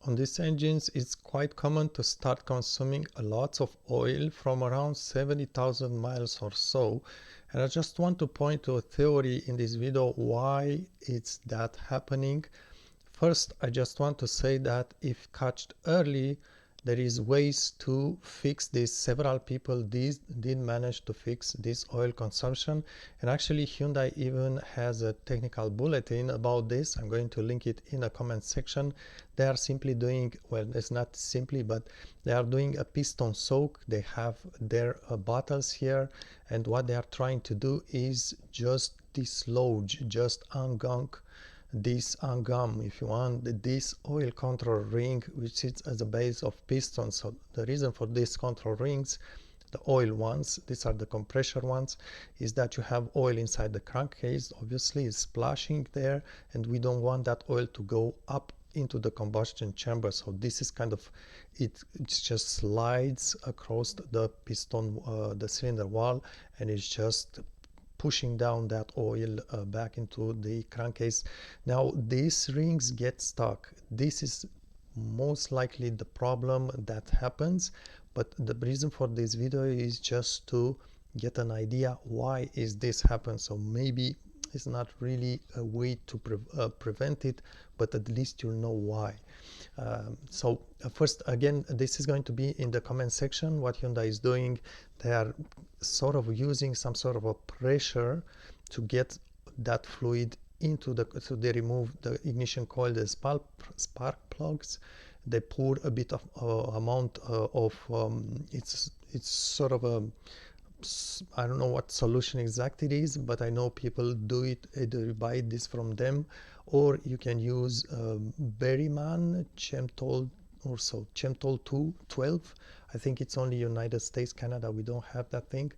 On these engines, it's quite common to start consuming a lot of oil from around 70,000 miles or so. And I just want to point to a theory in this video why it's that happening. First, I just want to say that if catched early, there is ways to fix this. Several people did manage to fix this oil consumption, and actually Hyundai even has a technical bulletin about this. I'm going to link it in the comment section. They are simply doing, well, it's not simply, but they are doing a piston soak. They have their bottles here, and what they are trying to do is just dislodge, just ungunk this gum, if you want, this oil control ring which sits at the base of piston. So the reason for these control rings, the oil ones, these are the compressor ones, is that you have oil inside the crankcase. Obviously it's splashing there, and we don't want that oil to go up into the combustion chamber. So this is kind of it just slides across the piston, the cylinder wall, and it's just pushing down that oil back into the crankcase. Now these rings get stuck. This is most likely the problem that happens, but the reason for this video is just to get an idea why is this happen. So maybe it's not really a way to prevent it, but at least you'll know why. First, again, this is going to be in the comment section. What Hyundai is doing, they are sort of using some sort of a pressure to get that fluid into the, so they remove the ignition coil, the spark plugs. They pour a bit of amount of it's sort of a, I don't know what solution exactly it is, but I know people do it. Either you buy this from them, or you can use Berryman Chemtol, or so Chemtol 212. I think it's only United States, Canada, we don't have that thing.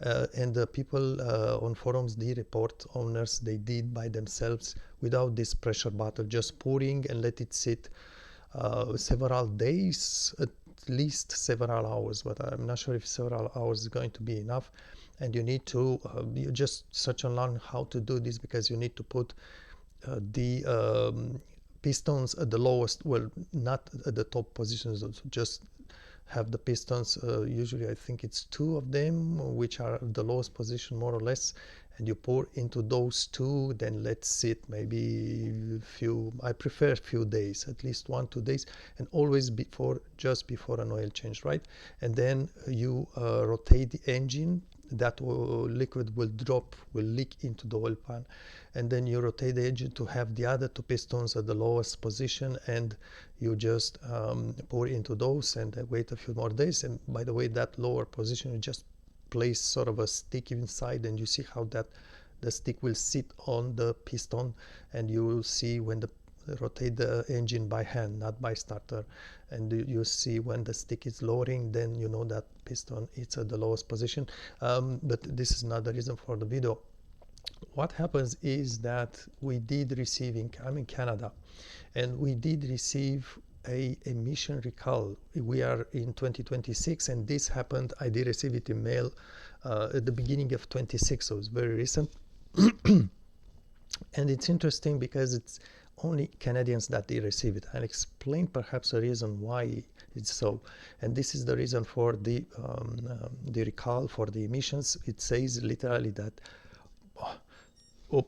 And the people on forums, the report owners, they did by themselves without this pressure bottle, just pouring and let it sit several days, at least several hours, but I'm not sure if several hours is going to be enough. And you need to you just search online how to do this, because you need to put the pistons at the lowest, well, not at the top positions, so just have the pistons, usually I think it's 2 of them, which are the lowest position more or less, and you pour into those 2, then let sit maybe few, I prefer few days, at least 1-2 days, and always just before an oil change, right? And then you rotate the engine. That liquid will leak into the oil pan, and then you rotate the engine to have the other 2 pistons at the lowest position, and you just pour into those and wait a few more days. And by the way, that lower position, you just place sort of a stick inside, and you see how that the stick will sit on the piston, and you will see when the rotate the engine by hand, not by starter, and you see when the stick is lowering, then you know that piston is at the lowest position. But this is not the reason for the video. What happens is that we did receive, I'm in Canada, and we did receive a emission recall. We are in 2026, and this happened, I did receive it in mail at the beginning of 26, so it's very recent. And it's interesting because it's only Canadians that they receive it. I'll explain perhaps a reason why it's so. And this is the reason for the recall for the emissions. It says literally that, oh,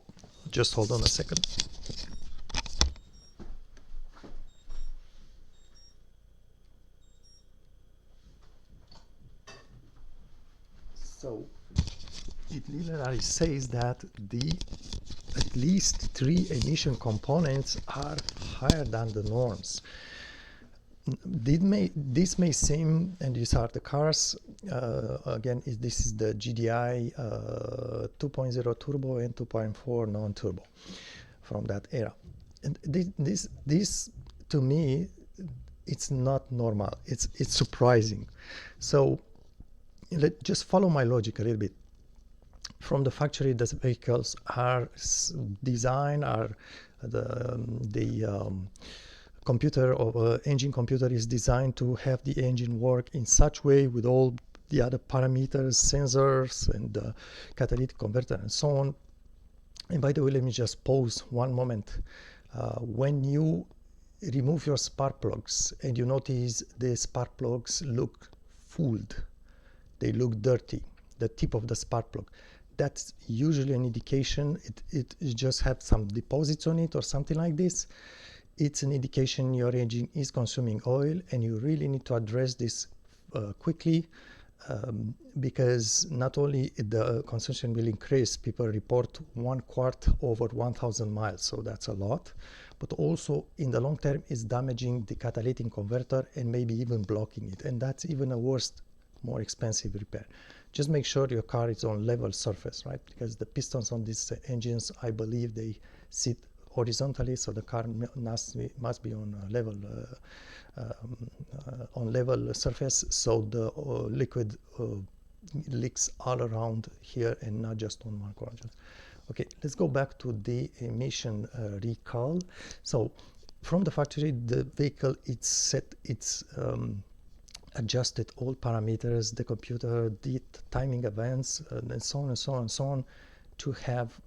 just hold on a second. So it literally says that at least 3 emission components are higher than the norms. This may seem, and these are the cars, again, this is the GDI 2.0 turbo and 2.4 non-turbo from that era. And this to me, it's not normal, it's surprising. So just follow my logic a little bit. From the factory, the vehicles are designed, the computer or engine computer is designed to have the engine work in such way with all the other parameters, sensors, and catalytic converter, and so on. And by the way, let me just pause one moment. When you remove your spark plugs and you notice the spark plugs look fooled, they look dirty, the tip of the spark plug, that's usually an indication it just have some deposits on it or something like this. It's an indication your engine is consuming oil, and you really need to address this quickly, because not only the consumption will increase, people report 1 quart over 1,000 miles, so that's a lot, but also in the long term is damaging the catalytic converter and maybe even blocking it, and that's even a worse, more expensive repair. Just make sure your car is on level surface, right? Because the pistons on these engines, I believe they sit horizontally, so the car must be on level surface, so the liquid leaks all around here and not just on one corner. Okay, let's go back to the emission recall. So from the factory, the vehicle it's set, it's adjusted all parameters, the computer did timing events, and so on and so on and so on, to have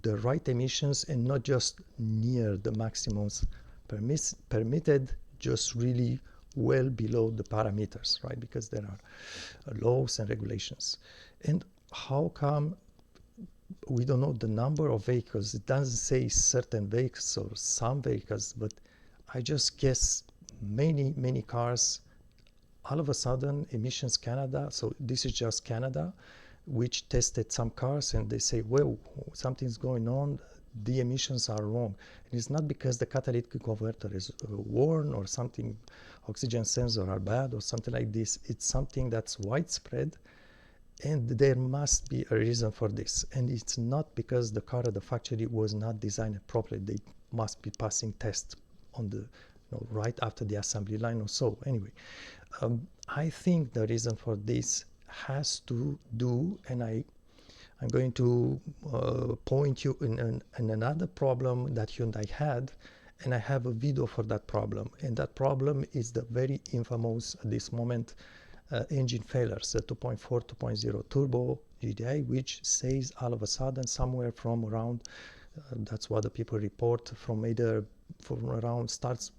the right emissions and not just near the maximums permitted, just really well below the parameters, right? Because there are laws and regulations. And how come we don't know the number of vehicles? It doesn't say certain vehicles or some vehicles, but I just guess many cars, all of a sudden emissions Canada, so this is just Canada, which tested some cars and they say, well, something's going on, the emissions are wrong. And it's not because the catalytic converter is worn or something, oxygen sensors are bad or something like this. It's something that's widespread, and there must be a reason for this. And it's not because the car at the factory was not designed properly. They must be passing tests on the, right after the assembly line or so. Anyway, I think the reason for this has to do, and I'm going to point you in another problem that Hyundai had, and I have a video for that problem. And that problem is the very infamous at this moment engine failures, the 2.4, 2.0 turbo GDI, which says all of a sudden somewhere from around, that's what the people report, from around starts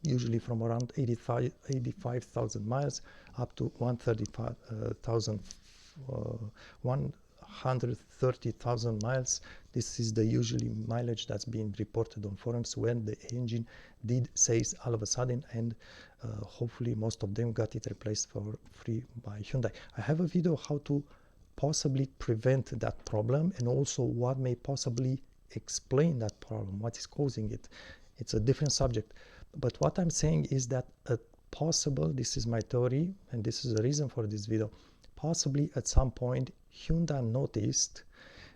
usually from around 85,000 miles up to 130,000 miles. This is the usually mileage that's being reported on forums when the engine did says all of a sudden, and hopefully most of them got it replaced for free by Hyundai. I have a video how to possibly prevent that problem, and also what may possibly explain that problem, what is causing it. It's a different subject. But what I'm saying is that possible, this is my theory, and this is the reason for this video, possibly at some point Hyundai noticed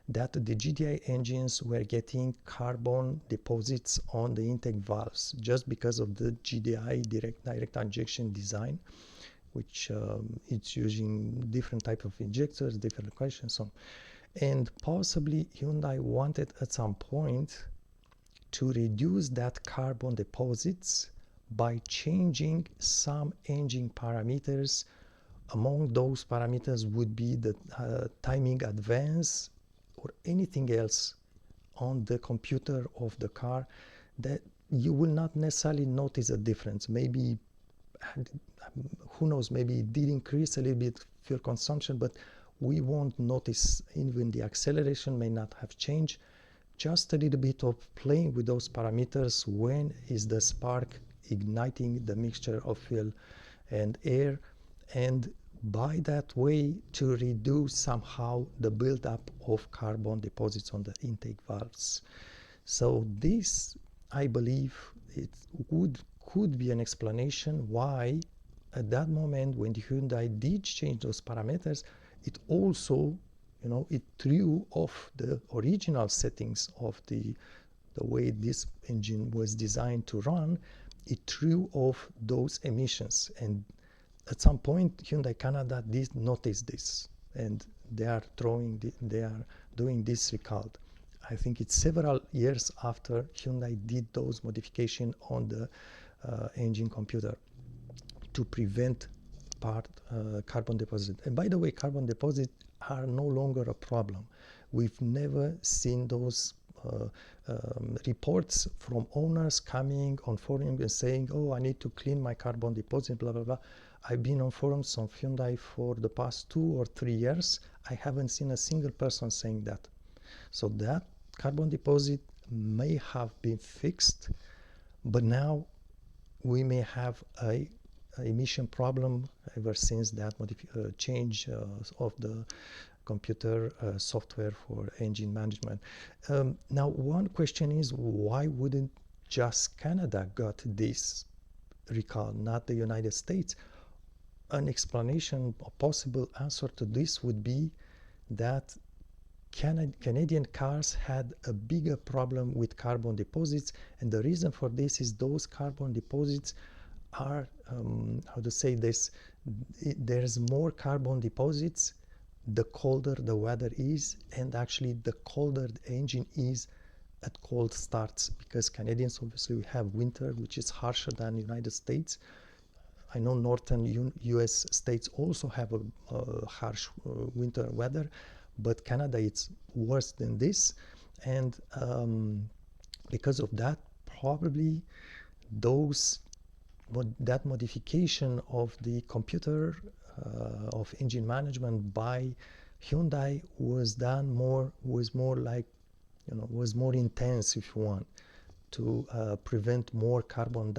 that the GDI engines were getting carbon deposits on the intake valves just because of the GDI direct injection design, which it's using different type of injectors, different questions, so on. And possibly Hyundai wanted at some point to reduce that carbon deposits by changing some engine parameters. Among those parameters would be the timing advance or anything else on the computer of the car that you will not necessarily notice a difference. Maybe, who knows, maybe it did increase a little bit fuel consumption, but we won't notice. Even the acceleration may not have changed. Just a little bit of playing with those parameters. When is the spark igniting the mixture of fuel and air, and by that way to reduce somehow the buildup of carbon deposits on the intake valves. So this, I believe, it could be an explanation why at that moment when the Hyundai did change those parameters, it also, it threw off the original settings of the way this engine was designed to run. It threw off those emissions, and at some point Hyundai Canada did notice this, and they are doing this recall. I think it's several years after Hyundai did those modifications on the engine computer to prevent carbon deposit. And by the way, carbon deposit are no longer a problem. We've never seen those reports from owners coming on forums and saying, oh, I need to clean my carbon deposit, blah, blah, blah. I've been on forums on Hyundai for the past 2 or 3 years. I haven't seen a single person saying that. So that carbon deposit may have been fixed, but now we may have a emission problem ever since that change of the computer software for engine management. Now, one question is, why wouldn't just Canada got this recall, not the United States? An explanation, a possible answer to this would be that Canadian cars had a bigger problem with carbon deposits, and the reason for this is those carbon deposits are, how to say this, there's more carbon deposits the colder the weather is, and actually the colder the engine is at cold starts, because Canadians obviously we have winter which is harsher than United States. I know northern US states also have a harsh winter weather, but Canada it's worse than this, and because of that probably that modification of the computer of engine management by Hyundai was more intense, if you want, to prevent more carbon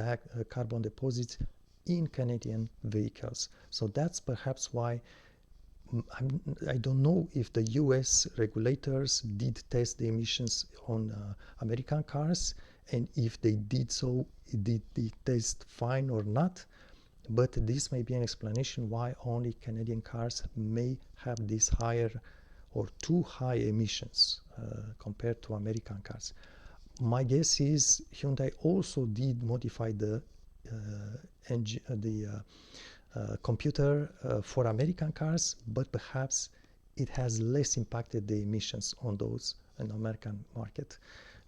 deposits in Canadian vehicles. So that's perhaps why I don't know if the US regulators did test the emissions on American cars, and if they did so, did they test fine or not. But this may be an explanation why only Canadian cars may have this higher or too high emissions compared to American cars. My guess is Hyundai also did modify the computer for American cars, but perhaps it has less impacted the emissions on those in the American market,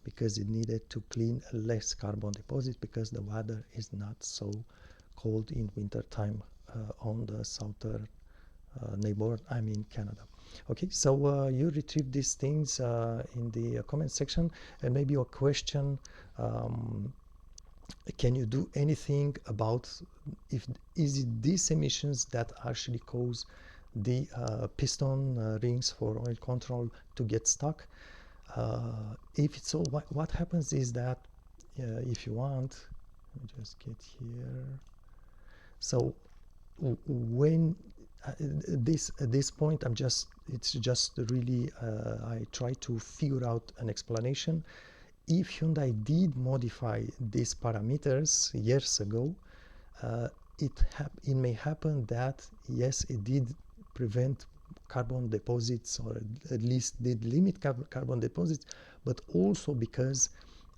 because it needed to clean less carbon deposit because the weather is not so cold in winter time on the southern neighbor, I mean Canada. Okay, so you retrieve these things in the comment section, and maybe a question, can you do anything about is it these emissions that actually cause the piston rings for oil control to get stuck? If it's so, what happens is that if you want, let me just get here. So when at this point, it's just really I try to figure out an explanation. If Hyundai did modify these parameters years ago, it may happen that yes, it did prevent carbon deposits, or at least did limit carbon deposits, but also because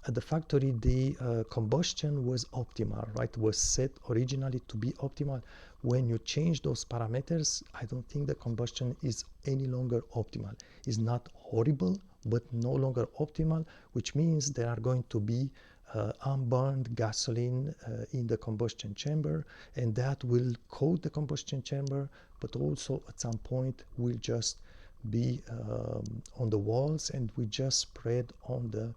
at the factory the combustion was optimal, right? Was set originally to be optimal. When you change those parameters, I don't think the combustion is any longer optimal. It's not horrible, but no longer optimal, which means there are going to be unburned gasoline in the combustion chamber, and that will coat the combustion chamber, but also at some point will just be on the walls and we just spread on the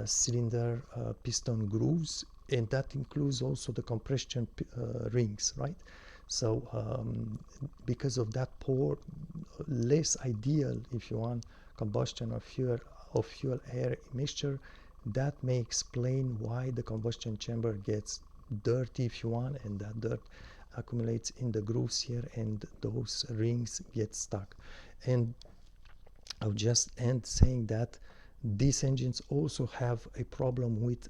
cylinder piston grooves, and that includes also the compression rings, right? So because of that poor, less ideal, if you want, combustion of fuel air mixture, that may explain why the combustion chamber gets dirty, if you want, and that dirt accumulates in the grooves here and those rings get stuck. And I'll just end saying that these engines also have a problem with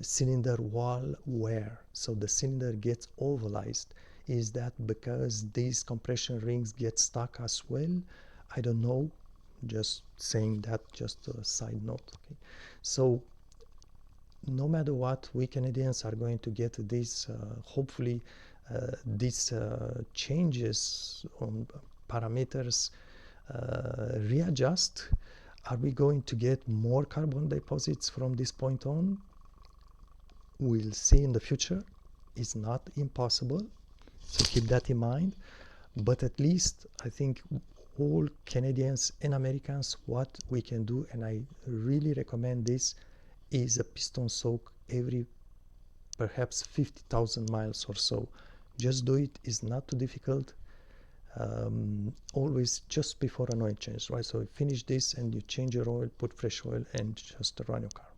cylinder wall wear, so the cylinder gets ovalized. Is that because these compression rings get stuck as well? I don't know, just saying that, just a side note. Okay, so no matter what, we Canadians are going to get this hopefully these changes on parameters readjust. Are we going to get more carbon deposits from this point on? We'll see in the future. It's not impossible, so keep that in mind. But at least I think all Canadians and Americans what we can do, and I really recommend this, is a piston soak every perhaps 50,000 miles or so. Just do it. It's not too difficult. Always just before an oil change, right? So finish this and you change your oil, put fresh oil, and just run your car.